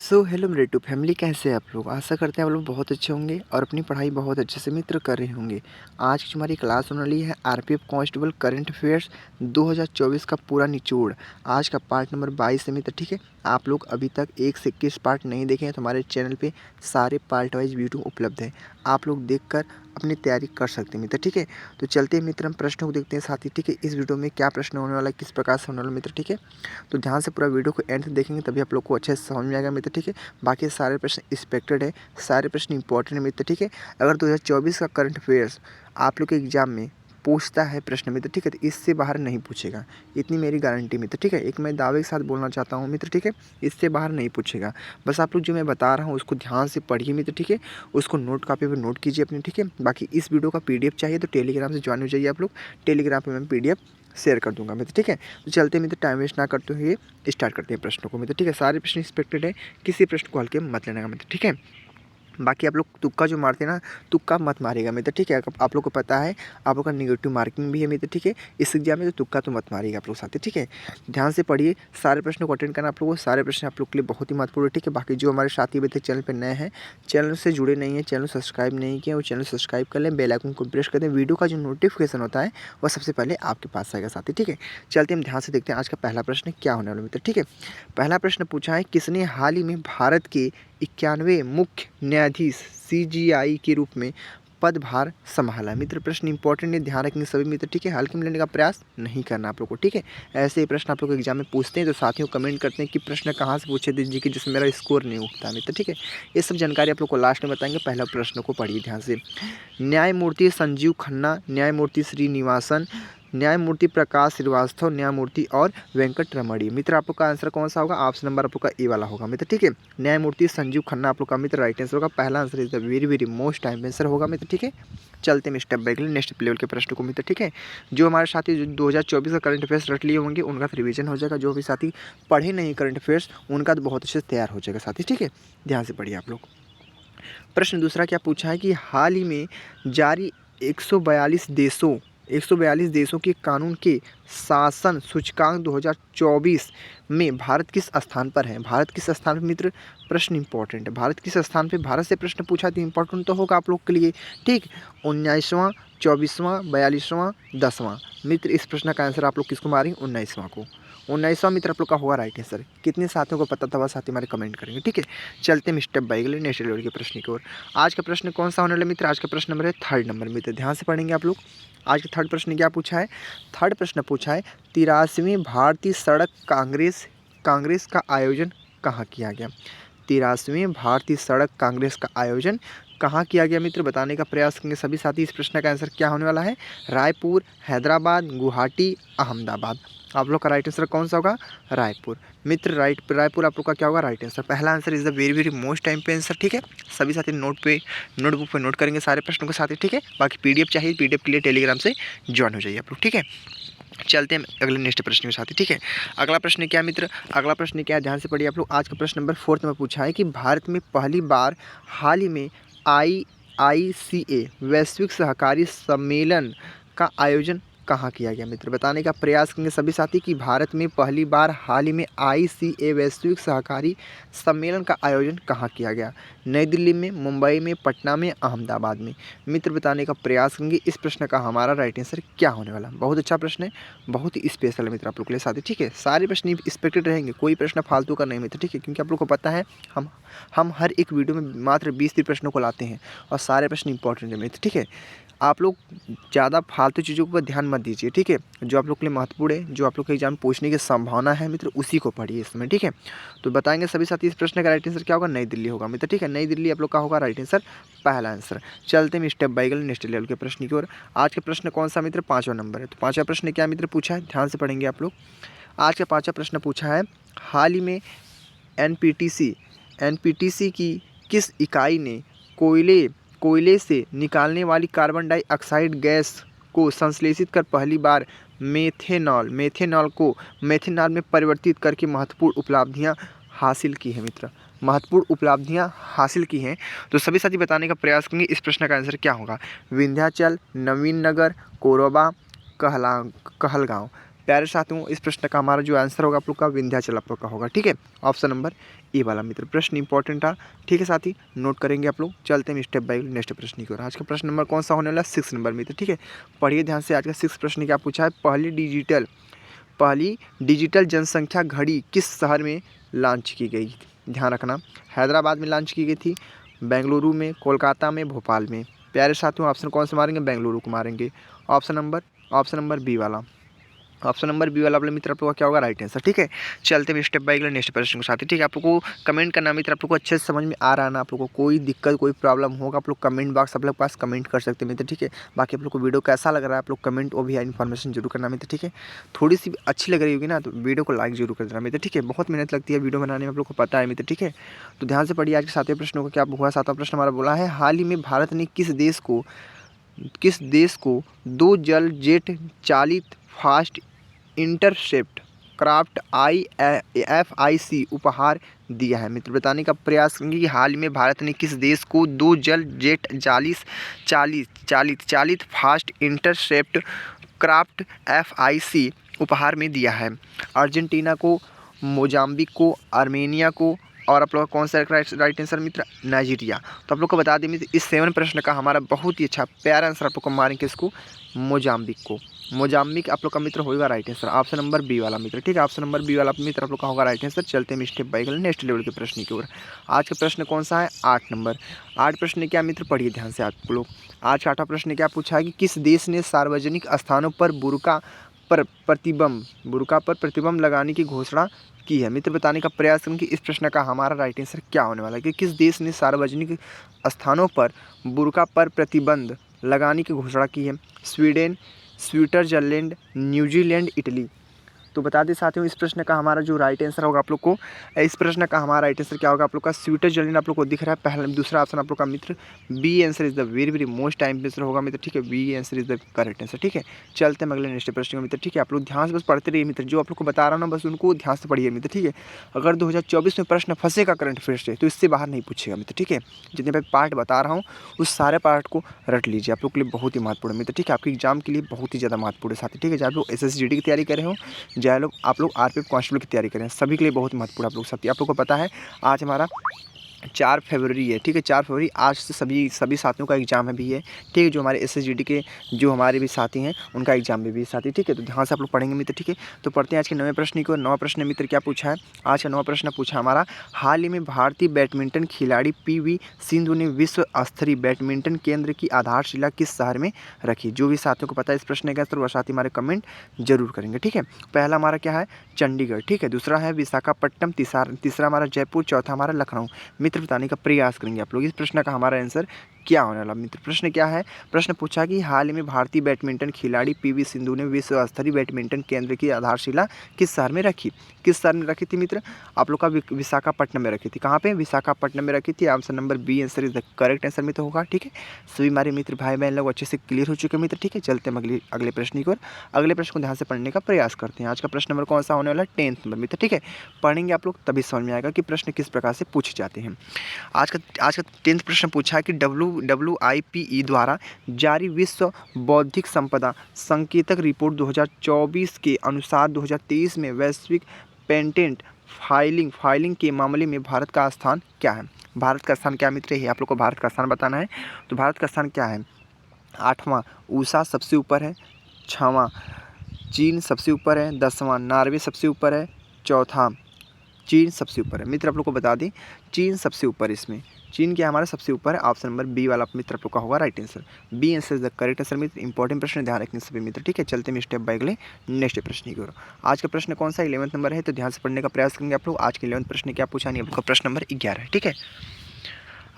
Hello मेरे to family, कैसे हैं आप लोग। आशा करते हैं आप लोग बहुत अच्छे होंगे और अपनी पढ़ाई बहुत अच्छे से मित्र कर रहे होंगे। आज की जो हमारी क्लास होने वाली है आरपीएफ कांस्टेबल करंट अफेयर्स 2024 का पूरा निचोड़। आज का पार्ट नंबर 22 है मित्र, ठीक है। आप लोग अभी तक 1 से 21 पार्ट नहीं देखे हैं तो हमारे चैनल पे सारे पार्ट वाइज वीडियो उपलब्ध है। आप लोग देख अपनी तैयारी कर सकते हैं मित्र, ठीक है। तो चलते हैं मित्र, हम प्रश्नों को देखते हैं साथ ही, ठीक है। इस वीडियो में क्या प्रश्न होने वाला है, किस प्रकार से होने वाला मित्र, ठीक है। तो ध्यान से पूरा वीडियो को एंड तक देखेंगे तभी आप लोग को अच्छे से समझ में आएगा मित्र, ठीक है। बाकी सारे प्रश्न एक्सपेक्टेड है, सारे प्रश्न इंपॉर्टेंट है मित्र, ठीक है। अगर 2024 का करंट अफेयर्स आप लोग के एग्जाम में पूछता है प्रश्न मित्र, ठीक है, तो इससे बाहर नहीं पूछेगा, इतनी मेरी गारंटी मित्र, ठीक है। एक मैं दावे के साथ बोलना चाहता हूँ मित्र, ठीक है। इससे बाहर नहीं पूछेगा। बस आप लोग जो मैं बता रहा हूँ उसको ध्यान से पढ़िए मित्र, ठीक है। उसको नोट कॉपी पर नोट कीजिए अपने, ठीक है। बाकी इस वीडियो का पीडीएफ चाहिए तो टेलीग्राम से ज्वाइन हो जाइए आप लोग। टेलीग्राम पर मैं पीडीएफ शेयर कर दूंगा मित्र, ठीक है। तो चलते मित्र, टाइम वेस्ट ना करते हुए स्टार्ट करते हैं प्रश्नों को मित्र, ठीक है। सारे प्रश्न एक्सपेक्टेड है, किसी प्रश्न को हल्के मत लेना मित्र, ठीक है। बाकी आप लोग तुक्का जो मारते हैं ना, तुक्का मत मारिएगा मित्र, ठीक है। आप लोग को पता है आप लोग का नेगेटिव मार्किंग भी है मित्र, ठीक है। इस एग्जाम में तो तुक्का तो मत मारिएगा आप लोग साथ ही, ठीक है। ध्यान से पढ़िए, सारे प्रश्नों को अटेंड करना आप लोगों को। सारे प्रश्न आप लोग के लिए बहुत ही महत्वपूर्ण है, ठीक है। बाकी जो हमारे साथी अभी तक चैनल पर नए हैं, चैनल से जुड़े नहीं हैं, चैनल सब्सक्राइब नहीं किया, वो चैनल सब्सक्राइब कर लें, बेल आइकन को प्रेस कर दें। वीडियो का जो नोटिफिकेशन होता है वह सबसे पहले आपके पास आएगा साथी, ठीक है। चलते हम ध्यान से देखते हैं आज का पहला प्रश्न क्या होने वाला मित्र, ठीक है। पहला प्रश्न पूछा है, किसने हाल ही में भारत के 91वें मुख्य न्यायाधीश सीजीआई के रूप में पदभार संभाला। मित्र प्रश्न इंपॉर्टेंट है, ध्यान रखेंगे सभी मित्र, ठीक है। हल्के में लेने का प्रयास नहीं करना आप लोग को, ठीक है। ऐसे ही प्रश्न आप लोग एग्जाम में पूछते हैं तो साथियों कमेंट करते हैं कि प्रश्न कहाँ से पूछे थे जी कि जिसमें मेरा स्कोर नहीं उठता मित्र, ठीक है। ये सब जानकारी आप लोग को लास्ट में बताएंगे। पहला प्रश्न को पढ़िए ध्यान से। न्यायमूर्ति संजीव खन्ना, न्यायमूर्ति श्रीनिवासन, न्यायमूर्ति प्रकाश श्रीवास्तव, न्यायमूर्ति और वेंकट रमणी। मित्र आप लोग का आंसर कौन सा होगा, ऑप्शन नंबर आप लोग का ए वाला होगा मित्र, ठीक है। न्यायमूर्ति संजीव खन्ना आप लोग का मित्र राइट आंसर होगा। पहला answer is the very very most time answer होगा मित्र, ठीक है। चलते हैं स्टेप बाय नेक्स्ट लेवल के प्रश्न को मित्र, ठीक है। जो हमारे साथी जो 2024 का करंट अफेयर्स रट लिए होंगे उनका तो रिवीजन हो जाएगा। जो भी साथी पढ़े नहीं करंट अफेयर्स उनका तो बहुत अच्छे से तैयार हो जाएगा साथी, ठीक है। ध्यान से पढ़िए आप लोग। प्रश्न दूसरा क्या पूछा है कि हाल ही में जारी 142 देशों के कानून के शासन सूचकांक 2024 में भारत किस स्थान पर है। भारत किस स्थान पर मित्र, प्रश्न इंपॉर्टेंट है। भारत किस स्थान पे, भारत से प्रश्न पूछा तो इंपॉर्टेंट तो होगा आप लोग के लिए, ठीक। 19वां, 24वां, 42वां, 10वां। मित्र इस प्रश्न का आंसर आप लोग किसको मारेंगे, 19वां को। 19वां मित्र आप लोग का होगा राइट आंसर। कितने साथियों को पता था वह साथी हमारे कमेंट करेंगे, ठीक है। चलते हैं स्टेप बाय नेक्स्ट लेवल के प्रश्न की ओर। आज का प्रश्न कौन सा होने वाला मित्र, आज का प्रश्न नंबर है 3rd नंबर मित्र, ध्यान से पढ़ेंगे आप लोग। आज का 3rd प्रश्न क्या पूछा है, 3rd प्रश्न पूछा है 83वीं भारतीय सड़क कांग्रेस का आयोजन कहाँ किया गया। 83वीं भारतीय सड़क कांग्रेस का आयोजन कहाँ किया गया मित्र, बताने का प्रयास करेंगे सभी साथी। इस प्रश्न का आंसर क्या होने वाला है, रायपुर, हैदराबाद, गुवाहाटी, अहमदाबाद। आप लोग का राइट आंसर कौन सा होगा, रायपुर मित्र। रायपुर आप लोग का क्या होगा राइट आंसर। पहला answer is the very very most time पे आंसर, ठीक है। सभी साथी नोटबुक पे नोट करेंगे सारे प्रश्नों के साथ ही, ठीक है। बाकी पीडीएफ चाहिए, पीडीएफ के लिए टेलीग्राम से ज्वाइन हो जाइए आप लोग, ठीक है। चलते हैं अगले नेक्स्ट प्रश्न के साथ ही, ठीक है। अगला प्रश्न क्या मित्र, अगला प्रश्न क्या है, ध्यान से पढ़िए आप लोग। आज का प्रश्न नंबर 4 में पूछा है कि भारत में पहली बार हाल ही में IICA वैश्विक सहकारी सम्मेलन का आयोजन कहाँ किया गया मित्र, बताने का प्रयास करेंगे सभी साथी कि भारत में पहली बार हाल ही में IICA वैश्विक सहकारी सम्मेलन का आयोजन कहाँ किया गया। नई दिल्ली में, मुंबई में, पटना में, अहमदाबाद में। मित्र बताने का प्रयास करेंगे इस प्रश्न का हमारा राइट आंसर क्या होने वाला। बहुत अच्छा प्रश्न है, बहुत ही स्पेशल है मित्र आप लोग के लिए साथी, ठीक है। सारे प्रश्न एक्सपेक्टेड रहेंगे, कोई प्रश्न फालतू का नहीं मित्र, ठीक है। क्योंकि आप लोग को पता है हम हर एक वीडियो में मात्र 20-30 प्रश्नों को लाते हैं और सारे प्रश्न इंपॉर्टेंट है मित्र, ठीक है। आप लोग ज़्यादा फालतू चीज़ों पर ध्यान मत दीजिए, ठीक है। जो आप लोग के लिए महत्वपूर्ण है, जो आप लोग के एग्जाम में पूछने की संभावना है मित्र, उसी को पढ़िए इसमें, ठीक है। तो बताएंगे सभी साथी इस प्रश्न का राइट आंसर क्या होगा, नई दिल्ली होगा मित्र, ठीक है। नई दिल्ली आप लोग का होगा राइट आंसर, पहला आंसर। चलते हैं स्टेप बाय नेक्स्ट लेवल के प्रश्न की ओर। आज का प्रश्न कौन सा मित्र, 5वां नंबर है। तो 5वां प्रश्न क्या मित्र पूछा है, ध्यान से पढ़ेंगे आप लोग। आज का 5वां प्रश्न पूछा है, हाल ही में एनपीटीसी की किस इकाई ने कोयले से निकालने वाली कार्बन डाइऑक्साइड गैस को संश्लेषित कर पहली बार मेथेनॉल को मेथेनॉल में परिवर्तित करके महत्वपूर्ण उपलब्धियां हासिल की है मित्र, महत्वपूर्ण उपलब्धियां हासिल की हैं। तो सभी साथी बताने का प्रयास करेंगे इस प्रश्न का आंसर क्या होगा। विंध्याचल, नवीन नगर, कोरबा, कहलगांव। प्यारे साथियों, इस प्रश्न का हमारा जो आंसर होगा आप लोग का विंध्याचल आप लोग का होगा। ठीक है, ऑप्शन नंबर ए वाला मित्र। प्रश्न इंपॉर्टेंट था, ठीक है साथी, नोट करेंगे आप लोग। चलते हैं स्टेप बाय नेक्स्ट प्रश्न की ओर। आज का प्रश्न नंबर कौन सा होने वाला? 6 नंबर मित्र। ठीक है, पढ़िए ध्यान से। आज का 6 प्रश्न क्या पूछा है? पहली डिजिटल जनसंख्या घड़ी किस शहर में लॉन्च की गई? ध्यान रखना, हैदराबाद में लॉन्च की गई थी, बेंगलुरु में, कोलकाता में, भोपाल में। प्यारे साथियों, ऑप्शन कौन से मारेंगे? बेंगलुरु को मारेंगे। ऑप्शन नंबर बी वाला। ऑप्शन नंबर बी वाला मित्र आप लोग का क्या होगा? Right answer. ठीक है, चलते हैं स्टेप बाय नेक्स्ट प्रश्न के साथ। ठीक है, आप लोग को कमेंट करना मित्र, आप लोग को अच्छे से समझ में आ रहा है ना? आप लोग को कोई दिक्कत कोई प्रॉब्लम होगा आप लोग कमेंट बॉक्स आप लोग पास कमेंट कर सकते हैं मित्र। ठीक है, बाकी आप लोग को वीडियो कैसा लग रहा है आप लोग कमेंट और भी इन्फॉर्मेशन जरूर करना मित्र। ठीक है, थोड़ी सी अच्छी लग रही होगी ना तो वीडियो को लाइक जरूर कर देना मित्र। ठीक है, बहुत मेहनत लगती है वीडियो बनाने में, आप लोग को पता है मित्र। ठीक है, तो ध्यान से पढ़िए। आज के 7वें प्रश्नों का क्या हुआ? 7वां प्रश्न हमारा बोला है, हाल ही में भारत ने किस देश को 2 जल जेट चालित फास्ट इंटरसेप्ट क्राफ्ट IFIC उपहार दिया है? मित्र बताने का प्रयास करेंगे कि हाल में भारत ने किस देश को 2 जल जेट चालित फास्ट इंटरसेप्ट क्राफ्ट FIC उपहार में दिया है? अर्जेंटीना को, मोजाम्बिक को, आर्मेनिया को, और आप लोग का कौन सा राइट आंसर मित्र? नाइजीरिया। तो आप लोग को बता दें मित्र, इस 7 प्रश्न का हमारा बहुत ही अच्छा प्यारा आंसर आप लोग को मारेंगे इसको, मोजाम्बिक को। मोजाम्बिक आप लोग का मित्र होगा right answer, option number B वाला मित्र। ठीक है, ऑप्शन नंबर बी वाला मित्र आप लोग का होगा राइट आंसर। चलते हैं स्टेप बाय नेक्स्ट लेवल के प्रश्न की ओर। आज का प्रश्न कौन सा है? 8 नंबर। 8 प्रश्न क्या मित्र? पढ़िए ध्यान से आप लोग। आज का 8वां प्रश्न क्या पूछा है कि किस देश ने सार्वजनिक स्थानों पर बुर्का पर प्रतिबंध लगाने की घोषणा की है? मित्र बताने का प्रयास करें कि इस प्रश्न का हमारा राइट आंसर क्या होने वाला है कि किस देश ने सार्वजनिक स्थानों पर बुर्का पर प्रतिबंध लगाने की घोषणा की है? Sweden, Switzerland, New Zealand, Italy. तो बता दें साथियों, इस प्रश्न का हमारा जो राइट आंसर होगा आप लोग को, इस प्रश्न का हमारा राइट आंसर क्या होगा आप लोग का? स्विट्जरलैंड आप लोग को दिख रहा है पहला, दूसरा ऑप्शन आप लोग का मित्र B answer is the very very most time answer होगा मित्र। ठीक है, B answer is the correct answer. ठीक है, चलते हैं अगले नेक्स्ट प्रश्न मित्र। ठीक है, आप लोग ध्यान से बस पढ़ते रहिए मित्र, जो आप लोग को बता रहा हूँ ना बस उनको ध्यान से पढ़िए मित्र। ठीक है, अगर 2024 में प्रश्न फंसेगा करंट अफेयर से तो इससे बाहर नहीं पूछेगा मित्र। ठीक है, जितने मैं पार्ट बता रहा हूँ उस सारे पार्ट को रट लीजिए, आप लोग के लिए बहुत ही महत्वपूर्ण मित्र। ठीक है, आपके एग्जाम के लिए बहुत ही ज़्यादा महत्वपूर्ण साथी। ठीक है, चाहे आप लोग SSGD की तैयारी कर रहे हो, चाहे आप लोग RPF कांस्टेबल की तैयारी करें, सभी के लिए बहुत महत्वपूर्ण आप लोग साथी। आप लोग को पता है आज हमारा 4 फरवरी है। ठीक है, 4 फरवरी आज से सभी साथियों का एग्जाम है भी है। ठीक है, जो हमारे SSGD के जो हमारे भी साथी हैं उनका एग्जाम भी साथी। ठीक है, तो ध्यान से आप लोग पढ़ेंगे मित्र। ठीक है, तो पढ़ते हैं आज के 9वें प्रश्न को। 9वां प्रश्न मित्र क्या पूछा है? आज का 9वां प्रश्न पूछा हमारा, हाल ही में भारतीय बैडमिंटन खिलाड़ी PV सिंधु ने विश्व स्तरीय बैडमिंटन केंद्र की आधारशिला किस शहर में रखी? जो भी साथियों को पता है इस प्रश्न का आंसर वह साथी हमारे कमेंट जरूर करेंगे। ठीक है, पहला हमारा क्या है? चंडीगढ़। ठीक है, दूसरा है विशाखापट्टनम, तीसरा हमारा जयपुर, चौथा हमारा लखनऊ। मित्र बताने का प्रयास करेंगे आप लोग इस प्रश्न का हमारा आंसर क्या होने वाला मित्र। प्रश्न क्या है? प्रश्न पूछा कि हाल ही में भारतीय बैडमिंटन खिलाड़ी PV सिंधु ने विश्व स्तरीय बैडमिंटन केंद्र की आधारशिला किस शहर में रखी? किस शहर में रखी थी मित्र? आप लोग का विशाखापट्टनम में रखी थी। कहाँ पे? विशाखापट्टनम में रखी थी। Option number B answer is the correct answer मित्र होगा। ठीक है, सभी हमारे मित्र भाई बहन लोग अच्छे से क्लियर हो चुके हैं मित्र। ठीक है, चलते हैं अगले प्रश्न की ओर। अगले प्रश्न को ध्यान से पढ़ने का प्रयास करते हैं। आज का प्रश्न नंबर कौन सा होने वाला है? 10th नंबर मित्र। ठीक है, पढ़ेंगे आप लोग तभी समझ में आएगा कि प्रश्न किस प्रकार से पूछे जाते हैं। आज का 10th प्रश्न पूछा है कि WIPE द्वारा जारी विश्व बौद्धिक संपदा संकेतक रिपोर्ट 2024 के अनुसार 2023 में वैश्विक पेटेंट फाइलिंग के मामले में भारत का स्थान क्या है? भारत का स्थान क्या मित्र है? आप लोग को भारत का स्थान बताना है। तो भारत का स्थान क्या है? 8वां USA सबसे ऊपर है, 6वां चीन सबसे ऊपर है, 10वां नॉर्वे सबसे ऊपर है, चौथा चीन सबसे ऊपर है। मित्र आप लोग को बता दें चीन सबसे ऊपर, इसमें चीन क्या हमारा सबसे ऊपर है। ऑप्शन नंबर बी वाला मित्र आप लोग का होगा right answer. B answer is the correct answer मित्र। इंपॉर्टेंट प्रश्न ध्यान रखने सभी मित्र। ठीक है, चलते हैं स्टेप बाय अगले नेक्स्ट प्रश्न की ओर। आज का प्रश्न कौन सा? 11th नंबर है, तो ध्यान से पढ़ने का प्रयास करेंगे आप लोग। आज के 11th प्रश्न क्या पूछा नहीं, आप लोग का प्रश्न नंबर 11 है। ठीक है,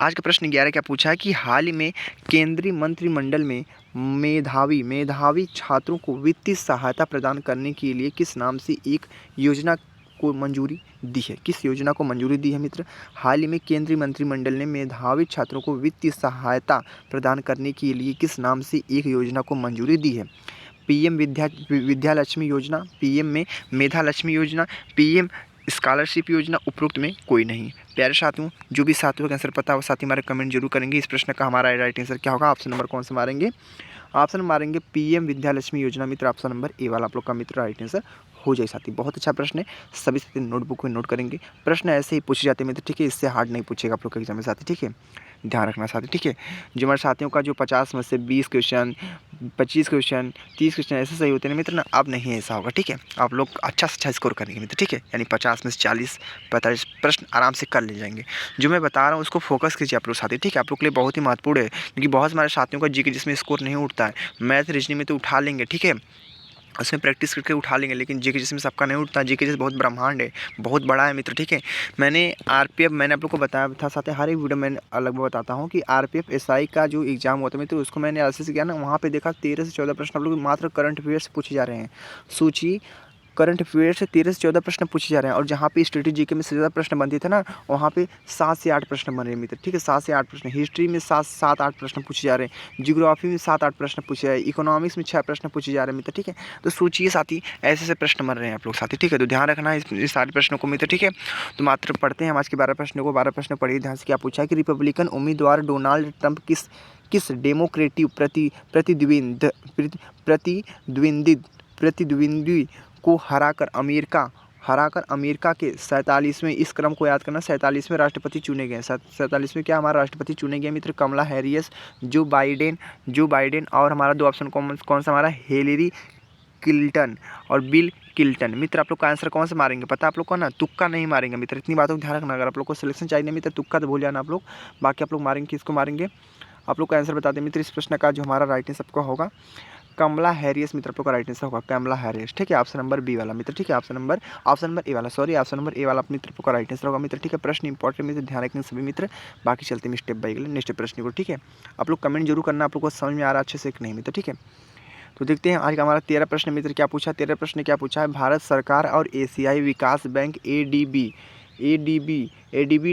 आज का प्रश्न 11 क्या पूछा है कि हाल ही में केंद्रीय मंत्रिमंडल में मेधावी छात्रों को वित्तीय सहायता प्रदान करने के लिए किस नाम से एक योजना को मंजूरी दी है? किस योजना को मंजूरी दी है मित्र? हाल ही में केंद्रीय मंत्रिमंडल ने मेधावी छात्रों को वित्तीय सहायता प्रदान करने के लिए किस नाम से एक योजना को मंजूरी दी है? PM विद्या लक्ष्मी योजना, PM में मेधा लक्ष्मी योजना, PM स्कॉलरशिप योजना उपरोक्त में कोई नहीं। प्यारे साथियों, जो भी साथियों का आंसर पता है वो साथी हमारे कमेंट जरूर करेंगे। इस प्रश्न का हमारा राइट आंसर क्या होगा? ऑप्शन नंबर कौन से मारेंगे? ऑप्शन मारेंगे पीएम विद्यालक्ष्मी योजना मित्र, ऑप्शन नंबर ए वाला आप लोग का मित्र राइट आंसर हो जाए साथी। बहुत अच्छा प्रश्न है, सभी साथी नोटबुक में नोट करेंगे। प्रश्न ऐसे ही पूछे जाते हैं मित्र, ठीक है, इससे हार्ड नहीं पूछेगा आप लोग का एग्जाम में साथी, ठीक है, ध्यान रखना साथी, ठीक है। जो हमारे साथियों का जो 50 में से 20 क्वेश्चन, 25 क्वेश्चन, 30 क्वेश्चन ऐसे सही होते हैं मित्र ना, अब नहीं ऐसा होगा, ठीक है। आप लोग अच्छा से अच्छा स्कोर करेंगे मित्र, ठीक है, यानी 50 में से 40 45 प्रश्न आराम से कर ले जाएंगे। जो मैं बता रहा हूँ उसको फोकस कीजिए आप लोग साथी, ठीक है, आप लोग के लिए बहुत ही महत्वपूर्ण है, क्योंकि बहुत हमारे साथियों का जीके जिसमें स्कोर नहीं उठता है। मैथ रीजनिंग में तो उठा लेंगे, ठीक है, उसमें प्रैक्टिस करके उठा लेंगे, लेकिन जीके जिसमें सबका नहीं उठता। जीके जैसे बहुत ब्रह्मांड है, बहुत बड़ा है मित्र, ठीक है। मैंने आरपीएफ मैंने आप लोग को बताया था साथ ही, हर एक वीडियो मैंने अलग बताता हूँ कि आरपीएफ एसआई का जो एग्जाम होता है मित्र, उसको मैंने एनालिसिस किया ना, वहाँ पे देखा 13 से 14 प्रश्न आप लोग मात्र करंट अफेयर से पूछे जा रहे हैं। सूची करंट अफेयर से 13 से 14 प्रश्न पूछे जा रहे हैं, और जहाँ पे स्ट्रेटेजी के में से ज़्यादा प्रश्न बनते थे ना, वहाँ पे 7 से 8 प्रश्न बन रहे हैं मित्र, ठीक है, 7 से 8 प्रश्न। हिस्ट्री में 7-8 प्रश्न पूछे जा रहे हैं, जियोग्राफी में 7-8 प्रश्न पूछे जा रहे हैं, इकोनॉमिक्स में 6 प्रश्न पूछे जा रहे हैं मित्र, ठीक है। तो सोचिए साथी, ऐसे ऐसे प्रश्न बन रहे हैं आप लोग साथी, ठीक है, तो ध्यान रखना है इस सारे प्रश्नों को मित्र, ठीक है। तो मात्र पढ़ते हैं हम आज के 12 प्रश्नों को। 12 प्रश्न पढ़िए ध्यान से। क्या पूछा है कि रिपब्लिकन उम्मीदवार डोनाल्ड ट्रंप किस डेमोक्रेटिक प्रतिद्वंदी को हराकर अमेरिका के 47वें, इस क्रम को याद करना, 47वें राष्ट्रपति चुने गए। 47वें क्या हमारा राष्ट्रपति चुने गए मित्र? कमला हैरिस, जो बाइडेन और हमारा दो ऑप्शन कौन सा हमारा? हिलेरी क्लिंटन और बिल क्लिंटन। मित्र आप लोग का आंसर कौन से मारेंगे पता आप लोग को ना? तुक्का नहीं मारेंगे मित्र, इतनी बातों का ध्यान रखना। अगर आप लोग को सिलेक्शन चाहिए मित्र, तुक्का तो भूल जाना आप लोग। बाकी आप लोग मारेंगे, किसको मारेंगे? आप लोग का आंसर बता दें मित्र। इस प्रश्न का जो हमारा राइट आंसर सबका होगा कमला हैरिस मित्र, आप लोग का राइट आंसर होगा कमला हैरिस, ठीक है, ऑप्शन नंबर बी वाला मित्र, ठीक है, ऑप्शन नंबर ए वाला, सॉरी, ऑप्शन नंबर ए वाला मित्र का राइट आंसर होगा मित्र, ठीक है। प्रश्न इंपॉर्टेंट मित्र, ध्यान रखेंगे सभी मित्र। बाकी चलते हैं स्टेप बाय नेक्स्ट प्रश्न को, ठीक है। आप लोग कमेंट जरूर करना, आप लोग को समझ में आ रहा है अच्छे से कि नहीं मित्र, ठीक है। तो देखते हैं आज का हमारा 13 प्रश्न मित्र क्या पूछा। 13 प्रश्न क्या पूछा है? भारत सरकार और एशियाई विकास बैंक एडीबी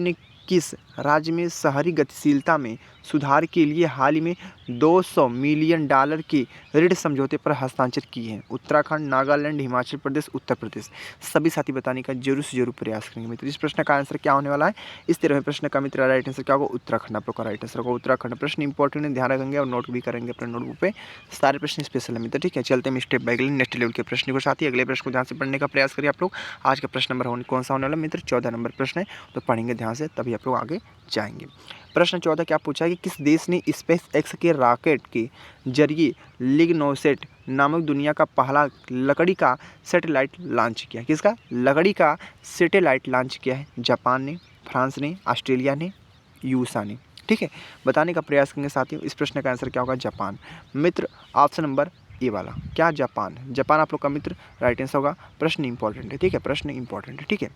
ने किस राज्य में शहरी गतिशीलता में सुधार के लिए हाल ही में $200 मिलियन के ऋण समझौते पर हस्ताक्षर किए हैं? उत्तराखंड, नागालैंड, हिमाचल प्रदेश, उत्तर प्रदेश। सभी साथी बताने का जरूर से जरूर प्रयास करेंगे मित्र। इस प्रश्न का आंसर क्या होने वाला है? इस 13वें प्रश्न का मित्र राइट आंसर क्या होगा? उत्तराखंड आप लोग का राइट आंसर होगा उत्तराखंड। प्रश्न इंपॉर्टेंट है, ध्यान रखेंगे और नोट भी करेंगे अपने नोटबुक पे। सारे प्रश्न स्पेशल है मित्र, ठीक है। चलते हैं स्टेप बाय नेक्स्ट लेवल के प्रश्न को साथ ही। अगले प्रश्न को ध्यान से पढ़ने का प्रयास करिए आप लोग। आज का प्रश्न नंबर कौन सा होने वाला मित्र? 14 नंबर प्रश्न है, तो पढ़ेंगे ध्यान से तभी आप लोग आगे जाएंगे। प्रश्न 14 क्या पूछा है कि किस देश ने स्पेस एक्स के रॉकेट के जरिए लिग्नोसेट नामक दुनिया का पहला लकड़ी का सैटेलाइट लॉन्च किया? किसका? लकड़ी का सैटेलाइट लॉन्च किया है। जापान ने, फ्रांस ने, ऑस्ट्रेलिया ने, यूएसए ने, ठीक है। बताने का प्रयास करेंगे साथियों। इस प्रश्न का आंसर क्या होगा? जापान मित्र, ऑप्शन नंबर ए वाला। क्या? जापान आप लोग का मित्र राइट आंसर होगा। प्रश्न इंपॉर्टेंट है, ठीक है, प्रश्न इंपॉर्टेंट है, ठीक है।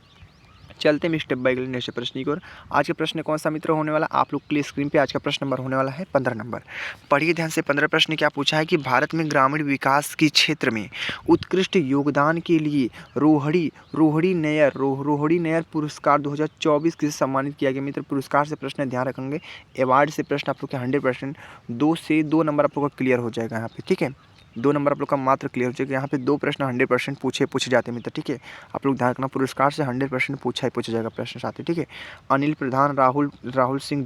चलते हैं स्टेप बाय नेक्स्ट प्रश्न की ओर। आज का प्रश्न कौन सा मित्र होने वाला? आप लोग के लिए स्क्रीन पे आज का प्रश्न नंबर होने वाला है 15 नंबर। पढ़िए ध्यान से। 15 प्रश्न क्या पूछा है कि भारत में ग्रामीण विकास के क्षेत्र में उत्कृष्ट योगदान के लिए रोहिणी नैयर पुरस्कार 2024 किसे सम्मानित किया गया मित्र? पुरस्कार से प्रश्न ध्यान रखेंगे, अवार्ड से प्रश्न आप लोग के 100% 2 से 2 नंबर आप लोग का क्लियर हो जाएगा यहाँ पे, ठीक है। 2 नंबर आप लोग का मात्र क्लियर हो जाएगा। यहाँ पे 2 प्रश्न 100% पूछे जाते हैं मित्र, ठीक है। आप लोग ध्यान रखना, पुरस्कार से 100% पूछा जाएगा प्रश्न साथ ही, ठीक है। अनिल प्रधान, राहुल सिंह,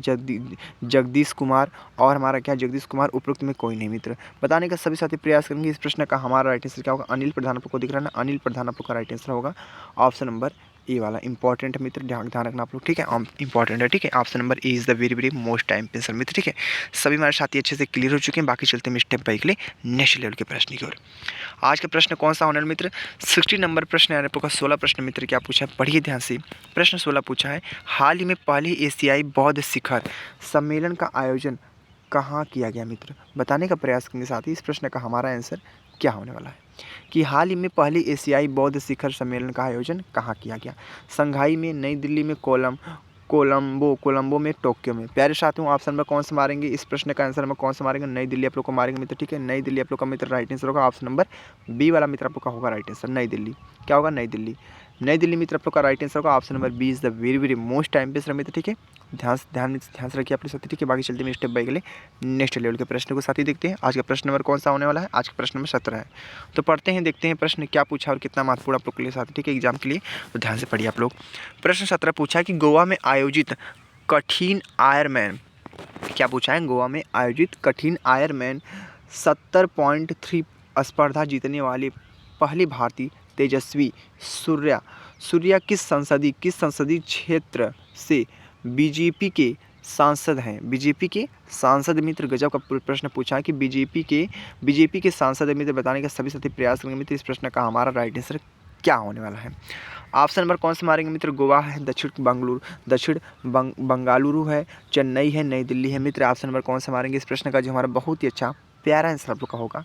जगदीश कुमार और हमारा क्या? जगदीश कुमार, उपरोक्त में कोई नहीं मित्र। बताने का सभी साथी प्रयास करेंगे। इस प्रश्न का हमारा राइट आंसर क्या होगा? अनिल प्रधान आप लोग को दिख रहा है ना? अनिल प्रधान आप लोग का राइट आंसर होगा ऑप्शन नंबर ए वाला। इंपॉर्टेंट है मित्र, ध्यान रखना आप लोग, ठीक है, इंपॉर्टेंट है, ठीक है। Option number A is the very most time answer मित्र, ठीक है। सभी हमारे साथी अच्छे से क्लियर हो चुके हैं। बाकी चलते हैं स्टेप बाय नेक्स्ट लेवल के प्रश्न की ओर। आज का प्रश्न कौन सा होने वाला मित्र? 60 नंबर प्रश्न है। आप लोग का 16 प्रश्न मित्र क्या पूछा है? पढ़िए ध्यान से। प्रश्न 16 पूछा है, हाल ही में पहले एशियाई बौद्ध शिखर सम्मेलन का आयोजन कहाँ किया गया मित्र? बताने का प्रयास करेंगे साथ ही। इस प्रश्न का हमारा आंसर क्या होने वाला है कि हाल ही में पहले एशियाई बौद्ध शिखर सम्मेलन का आयोजन कहाँ किया गया? संघाई में, नई दिल्ली में, कोलंबो में, टोक्यो में। प्यारे साथियों, ऑप्शन में कौन सा मारेंगे? इस प्रश्न का आंसर में कौन सा मारेंगे? नई दिल्ली आप लोग को मारेंगे मित्र, ठीक है। नई दिल्ली आप लोग का मित्र राइट आंसर होगा। ऑप्शन नंबर बी वाला मित्र आप लोग का होगा राइट आंसर, नई दिल्ली। क्या होगा? नई दिल्ली। नई दिल्ली मित्र आप लोग का राइट आंसर होगा। Option number B is the very very most time based मित्र, ठीक है। ध्यान से रखिए अपने साथी, ठीक है। बाकी चलते हैं स्टेप बाय अगले नेक्स्ट लेवल के प्रश्न को साथी देखते हैं। आज का प्रश्न नंबर कौन सा होने वाला है? आज का प्रश्न नंबर 17 है। तो पढ़ते हैं, देखते हैं प्रश्न क्या पूछा और कितना महत्वपूर्ण आप लोग के लिए साथी, ठीक है, एग्जाम के लिए। तो ध्यान से पढ़िए आप लोग। प्रश्न 17 पूछा है कि गोवा में आयोजित कठिन आयरमैन, क्या पूछा है? गोवा में आयोजित कठिन आयरमैन 70.3 स्पर्धा जीतने वाली पहली भारतीय तेजस्वी सूर्या किस संसदीय क्षेत्र से बीजेपी के सांसद हैं? बीजेपी के सांसद मित्र, गजब का प्रश्न पूछा है कि बीजेपी के सांसद मित्र बताने का सभी साथी प्रयास करेंगे मित्र। इस प्रश्न का हमारा राइट आंसर क्या होने वाला है? ऑप्शन नंबर कौन से मारेंगे मित्र? गोवा है, दक्षिण बंगालुरु है, चेन्नई है, नई दिल्ली है मित्र। ऑप्शन नंबर कौन से मारेंगे? इस प्रश्न का जो हमारा बहुत ही अच्छा प्यारा आंसर आप लोग का होगा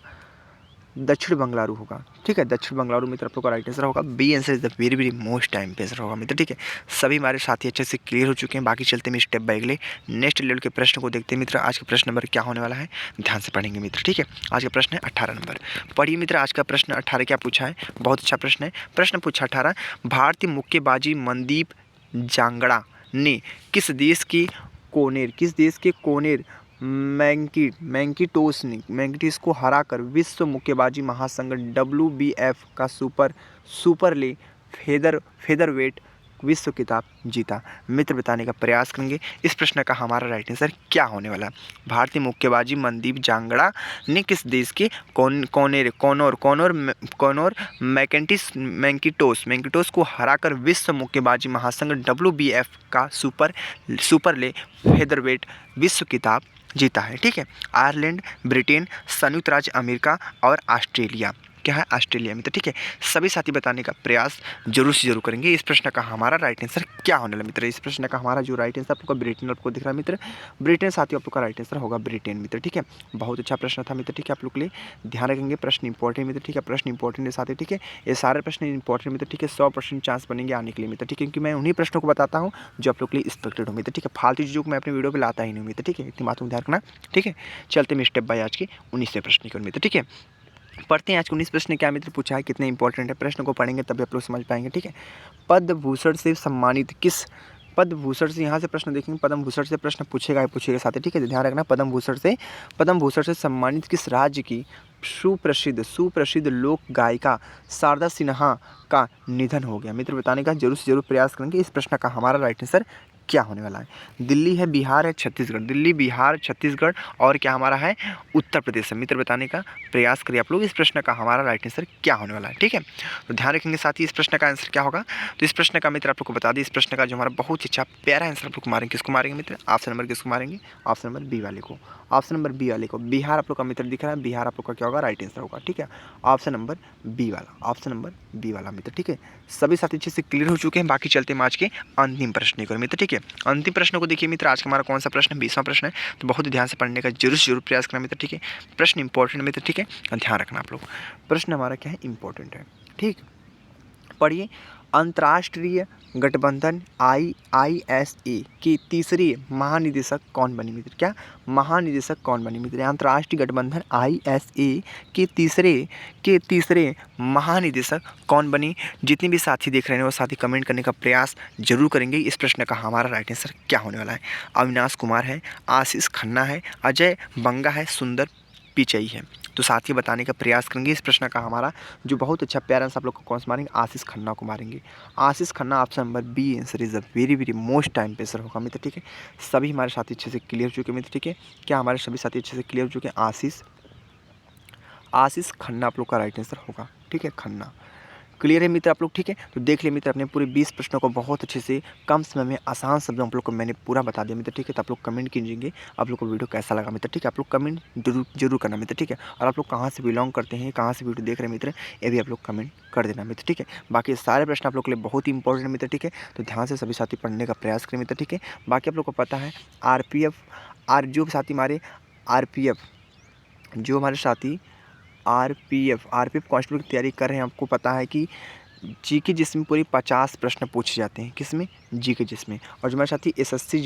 दक्षिण बंगलुरु होगा, ठीक है। दक्षिण बंगलुरु मित्र आप लोग का राइट आंसर होगा। B answer is the very very most time पे आंसर होगा मित्र, ठीक है। सभी हमारे साथी अच्छे से क्लियर हो चुके हैं। बाकी चलते हैं स्टेप बाय अगले नेक्स्ट लेवल के प्रश्न को देखते हैं मित्र। आज का प्रश्न नंबर क्या होने वाला है, ध्यान से पढ़ेंगे मित्र, ठीक है। आज का प्रश्न है 18 नंबर, पढ़िए मित्र। आज का प्रश्न 18 क्या पूछा है? बहुत अच्छा प्रश्न है। प्रश्न पूछा 18, भारतीय मुक्केबाजी मनदीप जांगड़ा ने किस देश के कोनेर मैंकिटोस को हराकर विश्व मुक्केबाजी महासंघ WBF का सुपर फेदरवेट विश्व खिताब जीता? मित्र बताने का प्रयास करेंगे। इस प्रश्न का हमारा राइट आंसर क्या होने वाला है? भारतीय मुक्केबाजी मनदीप जांगड़ा ने किस देश के कोनोर मैंकिटोस को हराकर विश्व मुक्केबाजी महासंघ WBF का सुपर फेदरवेट विश्व खिताब जीता है, ठीक है। आयरलैंड, ब्रिटेन, संयुक्त राज्य अमेरिका और ऑस्ट्रेलिया, क्या है? ऑस्ट्रेलिया मित्र, ठीक है। सभी साथी बताने का प्रयास जरूर से जरूर करेंगे। इस प्रश्न का हमारा राइट आंसर क्या होने वाला मित्र? इस प्रश्न का हमारा जो राइट आंसर आपको ब्रिटेन आपको दिख रहा है मित्र, ब्रिटेन साथी आप लोग का राइट आंसर होगा ब्रिटेन मित्र, ठीक है। बहुत अच्छा प्रश्न था मित्र, ठीक है। आप लोग के लिए ध्यान रखेंगे, प्रश्न इंपॉर्टेंट मित्र, ठीक है। प्रश्न इंपॉर्टेंट है साथी, ठीक है। ये सारे प्रश्न इंपॉर्टेंट मित्र, ठीक है। 100% चांस बनेंगे आने के लिए मित्र, ठीक है। क्योंकि मैं उन्हीं प्रश्नों को बताता हूँ जो आप लोग के लिए एक्सपेक्टेड हो मित्र, ठीक है। फालतू चीज़ों को मैं अपने वीडियो पर लाता ही नहीं मित्र, ठीक है। इतनी बातों को ध्यान रखना, ठीक है। चलते हैं स्टेप बाय आज के 19वें प्रश्न की ओर मित्र, ठीक है। पढ़ते हैं आज के 19 प्रश्न क्या मित्र पूछा है, कितने इंपॉर्टेंट है। प्रश्न को पढ़ेंगे तभी आप लोग समझ पाएंगे, ठीक है। पद्म भूषण से सम्मानित किस पद्म भूषण से, यहाँ से प्रश्न देखेंगे, पद्म भूषण से प्रश्न पूछेगा साथ, ठीक है। ध्यान रखना, पद्म भूषण से सम्मानित किस राज्य की सुप्रसिद्ध लोक गायिका शारदा सिन्हा का निधन हो गया? मित्र बताने का जरूर से जरूर प्रयास करेंगे। इस प्रश्न का हमारा राइट आंसर क्या होने वाला है? दिल्ली है, बिहार है, छत्तीसगढ़, दिल्ली, बिहार, छत्तीसगढ़ और क्या हमारा है? उत्तर प्रदेश है। मित्र बताने का प्रयास करिए आप लोग। इस प्रश्न का हमारा राइट आंसर क्या होने वाला है, ठीक है। तो ध्यान रखेंगे साथ ही इस प्रश्न का आंसर क्या होगा। तो इस प्रश्न का मित्र आप लोग को बता दें, इस प्रश्न का जो हमारा बहुत ही अच्छा प्यारा आंसर आप लोग मारेंगे, किसको मारेंगे मित्र? ऑप्शन नंबर किसको मारेंगे? ऑप्शन नंबर बी वाले को। ऑप्शन नंबर बी वाले को, बिहार आप लोग का मित्र दिख रहा है, बिहार आप लोग का क्या होगा? राइट आंसर होगा, ठीक है। ऑप्शन नंबर बी वाला, ऑप्शन नंबर बी वाला मित्र, ठीक है। सभी साथी अच्छे से क्लियर हो चुके हैं। बाकी चलते हैं आज के अंतिम प्रश्न को मित्र, ठीक है। अंतिम प्रश्न को देखिए मित्र, आज का हमारा कौन सा प्रश्न है? 20वां प्रश्न है। तो बहुत ही ध्यान से पढ़ने का जरूर प्रयास करना मित्र, ठीक है। प्रश्न इंपॉर्टेंट मित्र, ठीक है, ध्यान रखना आप लोग। प्रश्न हमारा क्या है? इंपॉर्टेंट है, ठीक। पढ़िए, अंतर्राष्ट्रीय गठबंधन IISA के तीसरे महानिदेशक कौन बने मित्र? क्या महानिदेशक कौन बने मित्र? अंतर्राष्ट्रीय गठबंधन IISA के तीसरे महानिदेशक कौन बने? जितने भी साथी देख रहे हैं वो साथी कमेंट करने का प्रयास जरूर करेंगे। इस प्रश्न का हमारा राइट आंसर क्या होने वाला है? अविनाश कुमार है, आशीष खन्ना है, अजय बंगा है, सुंदर पिचई है। तो साथी बताने का प्रयास करेंगे। इस प्रश्न का हमारा जो बहुत अच्छा प्यारा आंसर आप लोग को कौन सा मारेंगे? आशीष खन्ना को मारेंगे। Ashish Khanna option number B answer is a very very most time पे आंसर होगा मित्र, ठीक है। सभी हमारे साथी अच्छे से क्लियर हो चुके मित्र, ठीक है। क्या हमारे सभी साथी अच्छे से क्लियर हो चुके हैं? आशीष खन्ना आप लोग का राइट आंसर होगा, ठीक है। खन्ना क्लियर है मित्र आप लोग, ठीक है। तो देख ले मित्र, अपने पूरे 20 प्रश्नों को बहुत अच्छे से कम समय में आसान शब्दों आप लोग को मैंने पूरा बता दिया मित्र, ठीक है। तो आप लोग कमेंट कीजिएंगे आप लोग को वीडियो कैसा लगा मित्र, ठीक है। आप लोग कमेंट जरूर करना मित्र, ठीक है। और आप लोग कहाँ से बिलोंग करते हैं, कहाँ से वीडियो देख रहे हैं मित्र, ये भी आप लोग कमेंट कर देना मित्र, ठीक है। बाकी सारे प्रश्न आप लोग के लिए बहुत ही इंपॉर्टेंट मित्र, ठीक है। तो ध्यान से सभी साथी पढ़ने का प्रयास करें मित्र, ठीक है। बाकी आप लोग को पता है जो साथी हमारे आरपीएफ कांस्टेबल की तैयारी कर रहे हैं, आपको पता है कि जीके जिसमें पूरी 50 प्रश्न पूछे जाते हैं। किसमें? जीके जिसमें। और जो हमारे साथी एसएससी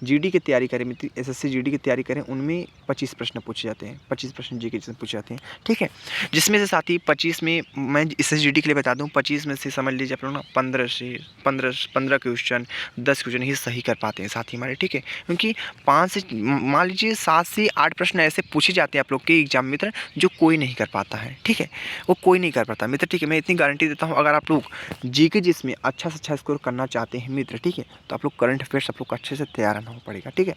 जीडी की तैयारी करें मित्र, एसएससी जीडी की तैयारी करें, उनमें 25 प्रश्न पूछे जाते हैं, 25 प्रश्न जीके जिसमें पूछे जाते हैं, ठीक है। जिसमें से साथी 25 में मैं एसएससी जीडी के लिए बता दूं, 25 में से समझ लीजिए आप लोग ना 15 क्वेश्चन 10 क्वेश्चन ही सही कर पाते हैं साथी हमारे, ठीक है। क्योंकि 5 से मान लीजिए 7 से 8 प्रश्न ऐसे पूछे जाते हैं आप लोग के एग्जाम मित्र जो कोई नहीं कर पाता है, ठीक है, वो कोई नहीं कर पाता मित्र, ठीक है। मैं इतनी गारंटी देता हूँ, अगर आप लोग जीके जिसमें अच्छा से अच्छा स्कोर करना चाहते हैं मित्र, ठीक है, तो आप लोग करंट अफेयर्स आप लोग को अच्छे से तैयार रहना पड़ेगा, ठीक है।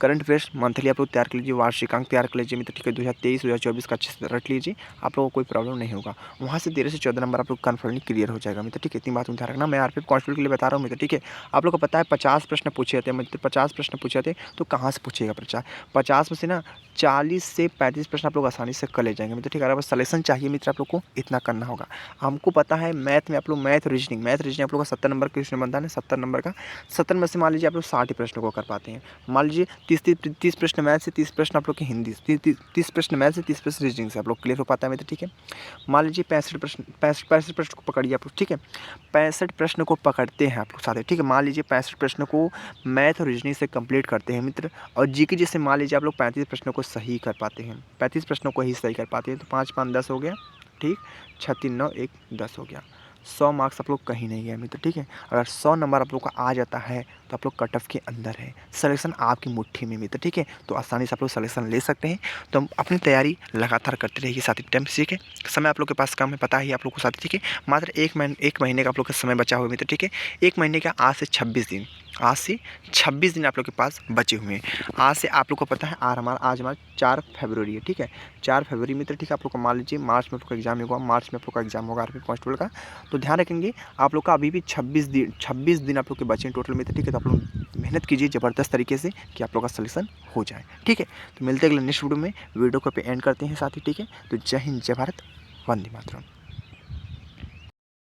करंट अफेयर्स मंथली आप लोग तैयार कर लीजिए, वार्षिकांक तैयार कर लीजिए मित्र, ठीक है। 2023-2024 का अच्छे से रट लीजिए, आप लोगों को कोई प्रॉब्लम नहीं होगा। वहाँ से 13 से 14 नंबर आप लोग कन्फर्मली क्लियर हो जाएगा मित्र, ठीक है। इतनी बात ध्यान रखना, मैं आरपीएफ कांस्टेबल के लिए बता रहा हूँ मित्र, ठीक है। आप लोग को पता है 50 प्रश्न पूछे जाते हैं मित्र, 50 प्रश्न पूछे जाते हैं, तो कहाँ से पूछेगा 50 में से ना 40 से 35 प्रश्न आप लोग आसानी से कर ले जाएंगे मित्र, ठीक है। अगर सलेक्शन चाहिए मित्र आप लोग को इतना करना होगा। हमको पता है मैथ में आप लोग मैथ रीजनिंग आप लोग का 70 नंबर का क्वेश्चन बनता है, 70 नंबर का, 70 में से मान लीजिए आप लोग 60 प्रश्नों को कर पाते हैं। मान लीजिए 30 प्रश्न मैथ से, 30 प्रश्न आप लोग की हिंदी से, 30 प्रश्न मैथ से, 30 प्रश्न रीजनिंग से आप लोग क्लियर हो पाता है मित्र, ठीक है। मान लीजिए 65 प्रश्न को पकड़िए आप लोग, ठीक है। 65 प्रश्न को पकड़ते हैं आप लोग साथ, ठीक है। मान लीजिए 65 प्रश्न को मैथ और रीजनिंग से कंप्लीट करते हैं मित्र, और जीके जैसे मान लीजिए आप लोग 35 प्रश्नों को सही कर पाते हैं, 35 प्रश्नों को ही सही कर पाते हैं, तो 5 5 10 हो गया, ठीक, 6 3 9 1 10 हो गया। 100 मार्क्स आप लोग कहीं नहीं गए मित्र, ठीक है। अगर 100 नंबर आप लोग का आ जाता है तो आप लोग कट ऑफ के अंदर है, सिलेक्शन आपकी मुट्ठी में मित्र, ठीक है। तो आसानी से आप लोग सिलेक्शन ले सकते हैं। तो अपनी तैयारी लगातार करते रहिए साथी टाइम, ठीक है। समय आप लोग के पास कम है, पता ही आप लोग को साथी, ठीक है। मात्र एक महीने का आप लोग का समय बचा हुआ है मित्र, ठीक है। एक महीने का आज से 26 दिन, आज से 26 दिन आप लोग के पास बचे हुए हैं। आज से आप लोग को पता है आज हमारा 4 फरवरी है, ठीक है। 4 फरवरी मित्र, ठीक है। आप लोग को मान लीजिए मार्च में आप लोग का एग्जाम होगा, मार्च में आप लोग का एग्जाम होगा आरपीएफ कांस्टेबल का। तो ध्यान रखेंगे आप लोग का अभी भी 26 दिन आप लोग के बचे हैं टोटल मित्र, ठीक है। तो आप लोग मेहनत कीजिए ज़बरदस्त तरीके से कि आप लोग का सलेक्शन हो जाए, ठीक है। तो मिलते हैं अगले नेक्स्ट वीडियो में, वीडियो को पे एंड करते हैं साथी, ठीक है। तो जय हिंद, जय भारत, वंदे मातरम।